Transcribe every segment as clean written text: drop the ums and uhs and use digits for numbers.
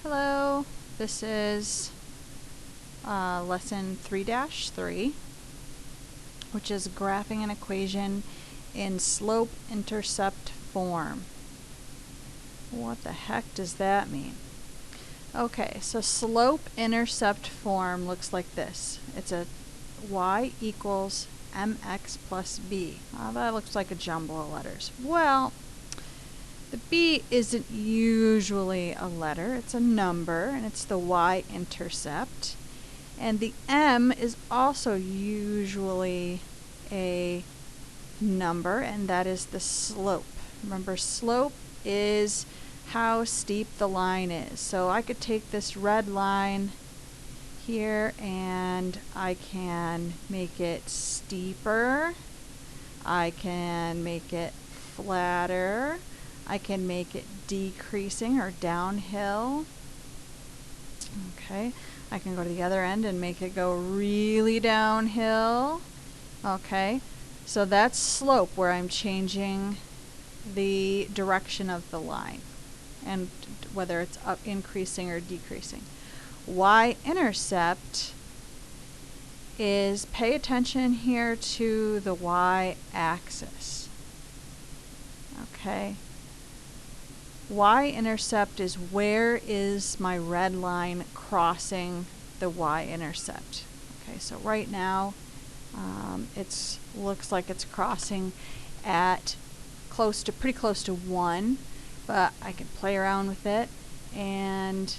Hello, this is lesson 3-3, which is graphing an equation in slope-intercept form. What the heck does that mean? Okay, so slope-intercept form looks like this. It's a y equals mx plus b. That looks like a jumble of letters. Well, the b isn't usually a letter, it's a number, and it's the y-intercept. And the m is also usually a number, and that is the slope. Remember, slope is how steep the line is. So I could take this red line here and I can make it steeper. I can make it flatter. I can make it decreasing or downhill. Okay, I can go to the other end and make it go really downhill. Okay, so that's slope, where I'm changing the direction of the line and whether it's up, increasing or decreasing. Y-intercept is, pay attention here to the y-axis. Okay. Y-intercept is where is my red line crossing the y-intercept. Okay, so right now it looks like it's crossing at pretty close to 1, but I can play around with it and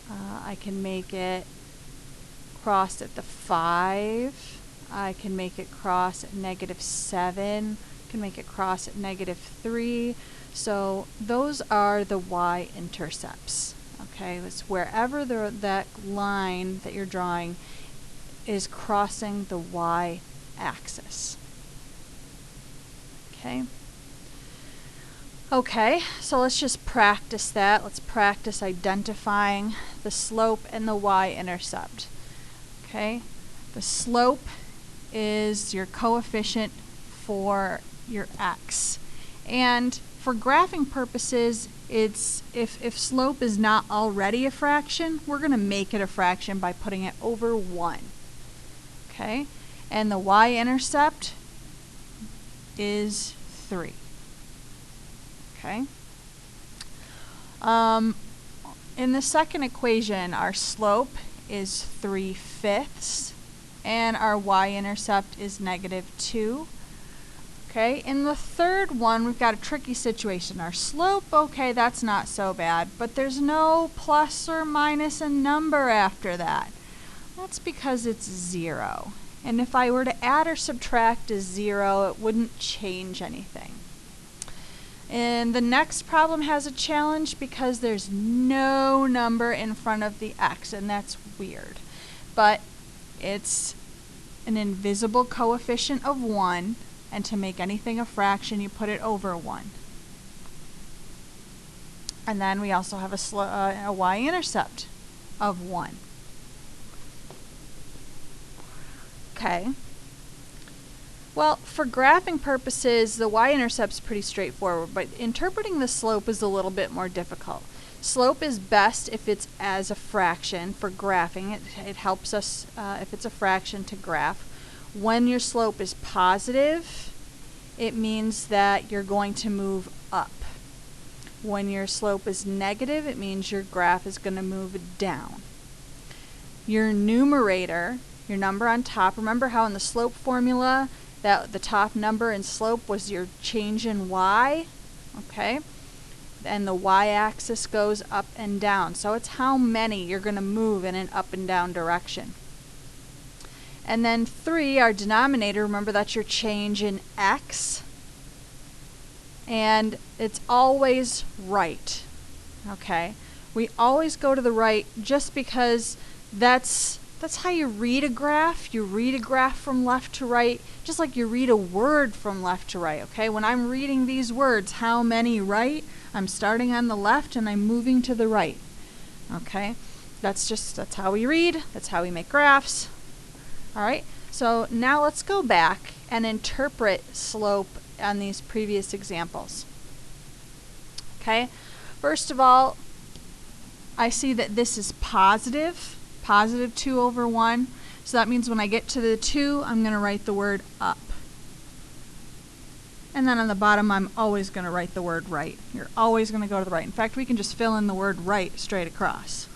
I can make it cross at the 5. I can make it cross at -7. I can make it cross at -3. So those are the y-intercepts. Okay, it's wherever that line that you're drawing is crossing the y-axis. Okay. Okay, so let's just practice that. Let's practice identifying the slope and the y-intercept. Okay, the slope is your coefficient for your x. And for graphing purposes, it's if slope is not already a fraction, we're going to make it a fraction by putting it over 1. Okay, and the y-intercept is 3. Okay. In the second equation, our slope is 3/5 and our y-intercept is -2. Okay, in the third one, we've got a tricky situation. Our slope, okay, that's not so bad, but there's no plus or minus a number after that. That's because it's 0. And if I were to add or subtract a 0, it wouldn't change anything. And the next problem has a challenge because there's no number in front of the x, and that's weird. But it's an invisible coefficient of 1, and to make anything a fraction, you put it over 1. And then we also have a y-intercept of 1. Okay. Well, for graphing purposes, the y-intercept's pretty straightforward, but interpreting the slope is a little bit more difficult. Slope is best if it's as a fraction for graphing. It helps us, if it's a fraction, to graph. When your slope is positive, it means that you're going to move up. When your slope is negative, it means your graph is going to move down. Your numerator, your number on top, remember how in the slope formula that the top number in slope was your change in y? Okay? And the y-axis goes up and down. So it's how many you're going to move in an up and down direction. And then 3, our denominator, remember that's your change in x. And it's always right. Okay? We always go to the right just because that's how you read a graph. You read a graph from left to right, just like you read a word from left to right, okay? When I'm reading these words, how many right, I'm starting on the left and I'm moving to the right, okay? That's how we read, that's how we make graphs. All right, so now let's go back and interpret slope on these previous examples. Okay, first of all, I see that this is positive 2 over 1. So that means when I get to the 2, I'm going to write the word up. And then on the bottom, I'm always going to write the word right. You're always going to go to the right. In fact, we can just fill in the word right straight across.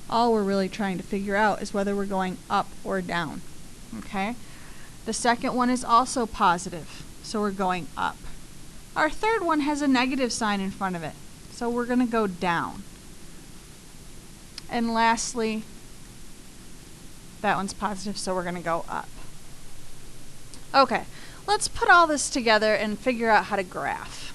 All we're really trying to figure out is whether we're going up or down. Okay? The second one is also positive, so we're going up. Our third one has a negative sign in front of it, so we're going to go down. And lastly, that one's positive, so we're going to go up. Okay, let's put all this together and figure out how to graph.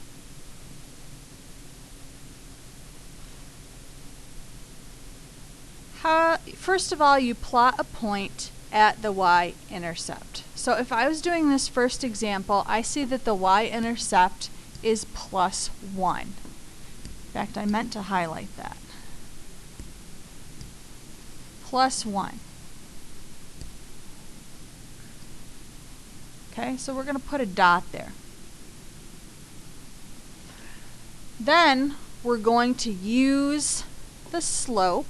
First of all, you plot a point at the y-intercept. So if I was doing this first example, I see that the y-intercept is plus 1. In fact, I meant to highlight that. Plus 1. Okay, so we're going to put a dot there. Then we're going to use the slope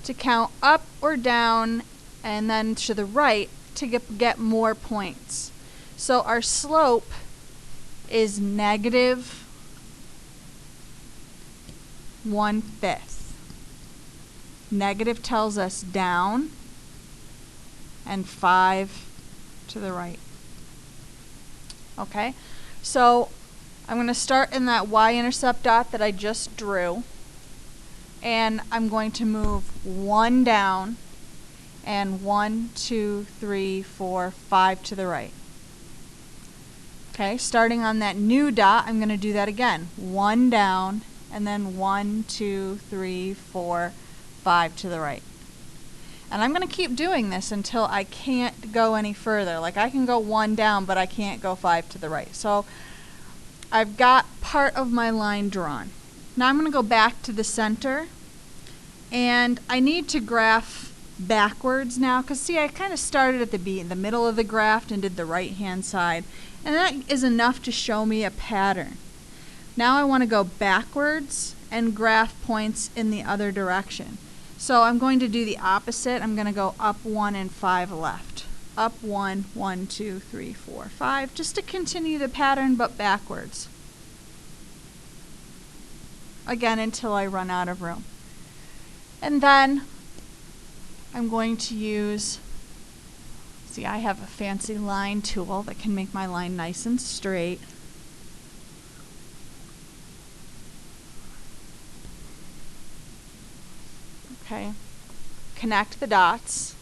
to count up or down and then to the right to get more points. So our slope is negative 1/5. Negative tells us down and 5 to the right. Okay, so I'm going to start in that y-intercept dot that I just drew. And I'm going to move 1 down and 1, 2, 3, 4, 5 to the right. Okay, starting on that new dot, I'm going to do that again. 1 down and then 1, 2, 3, 4, 5 to the right. And I'm going to keep doing this until I can't go any further. Like I can go 1 down, but I can't go 5 to the right. So I've got part of my line drawn. Now I'm going to go back to the center, and I need to graph backwards now, because see, I kind of started at the middle of the graph and did the right hand side, and that is enough to show me a pattern. Now I want to go backwards and graph points in the other direction. So I'm going to do the opposite. I'm going to go up 1 and 5 left. Up 1, 1, 2, 3, 4, 5, just to continue the pattern but backwards. Again, until I run out of room. And then I'm going to use, see, I have a fancy line tool that can make my line nice and straight. Okay, connect the dots.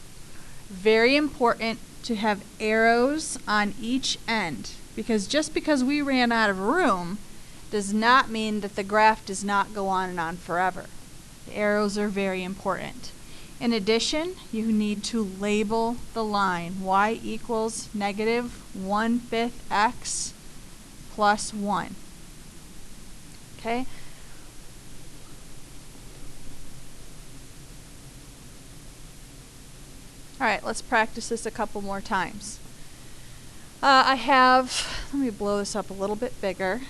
Very important to have arrows on each end, because just because we ran out of room does not mean that the graph does not go on and on forever. The arrows are very important. In addition, you need to label the line. Y equals negative 1/5 x plus 1. Okay? Alright, let's practice this a couple more times. Let me blow this up a little bit bigger.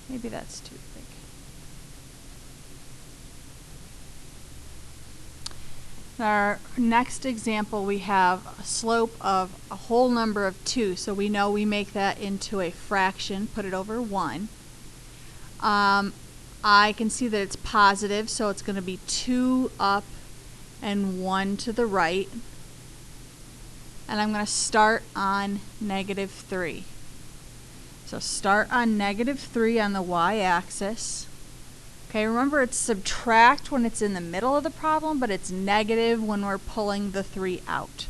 Maybe that's too big. In our next example, we have a slope of a whole number of 2, so we know we make that into a fraction, put it over 1. I can see that it's positive, so it's going to be 2 up and 1 to the right. And I'm going to start on negative 3. So start on negative 3 on the y-axis. Okay, remember it's subtract when it's in the middle of the problem, but it's negative when we're pulling the 3 out.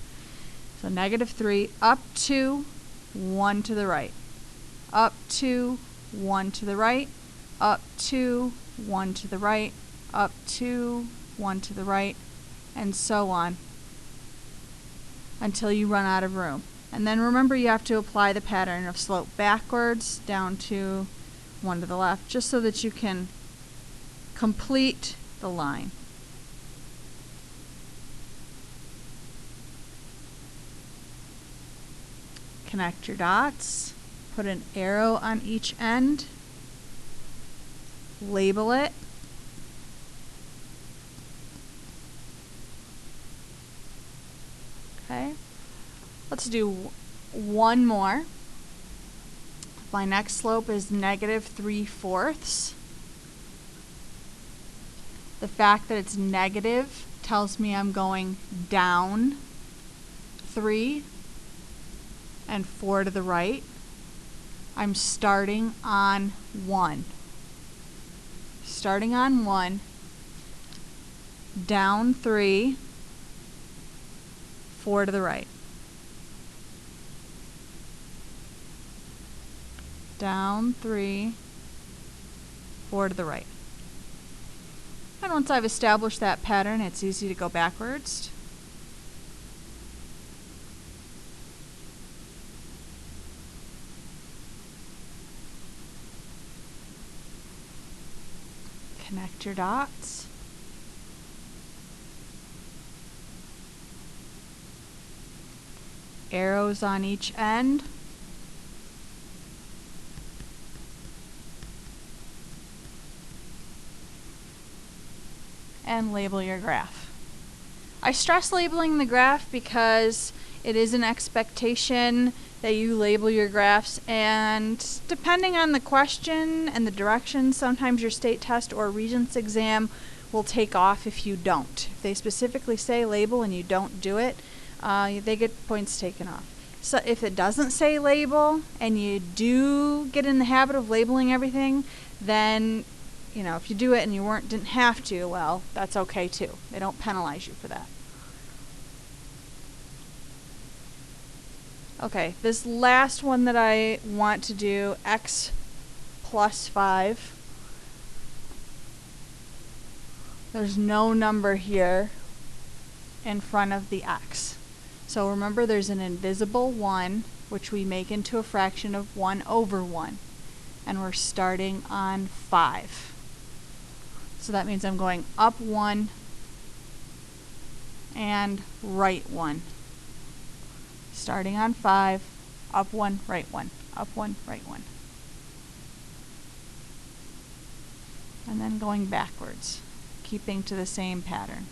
So negative 3, up 2, 1 to the right. Up 2, 1 to the right. Up 2, 1 to the right. Up 2, 1 to the right. And so on until you run out of room. And then remember, you have to apply the pattern of slope backwards, down 2, 1 to the left, just so that you can complete the line. Connect your dots, put an arrow on each end, label it, okay. Let's do one more. My next slope is -3/4. The fact that it's negative tells me I'm going down 3 and 4 to the right. I'm starting on 1. Starting on 1, down 3, 4 to the right. Down 3, 4 to the right. And once I've established that pattern, it's easy to go backwards. Connect your dots. Arrows on each end. And label your graph. I stress labeling the graph because it is an expectation that you label your graphs, and depending on the question and the direction, sometimes your state test or Regents exam will take off if you don't. If they specifically say label and you don't do it, they get points taken off. So if it doesn't say label and you do get in the habit of labeling everything, then if you do it and you didn't have to, well, that's okay too. They don't penalize you for that. Okay, this last one that I want to do, x plus 5. There's no number here in front of the x. So remember, there's an invisible 1, which we make into a fraction of 1 over 1. And we're starting on 5. So that means I'm going up 1 and right 1. Starting on 5, up 1, right 1, up 1, right 1. And then going backwards, keeping to the same pattern.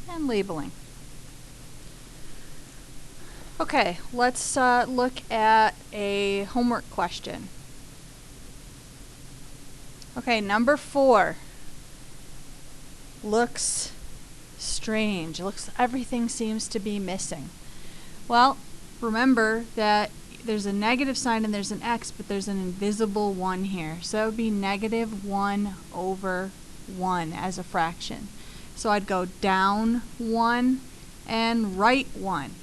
And labeling. Okay, let's look at a homework question. Okay, number 4 looks strange. Everything seems to be missing. Well, remember that there's a negative sign and there's an x, but there's an invisible 1 here. So that would be -1 over 1 as a fraction. So I'd go down 1 and right 1.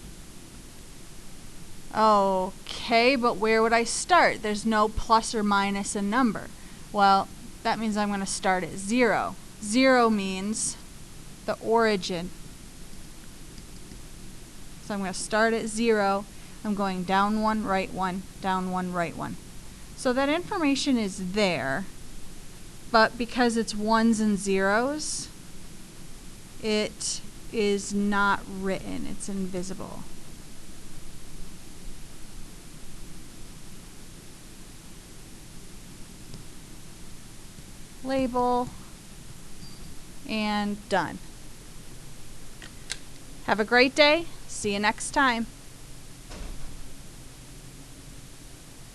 Okay, but where would I start? There's no plus or minus a number. Well, that means I'm going to start at 0. 0 means the origin. So I'm going to start at 0. I'm going down 1, right 1, down 1, right 1. So that information is there, but because it's 1s and 0s, it is not written. It's invisible. Label, and done. Have a great day. See you next time.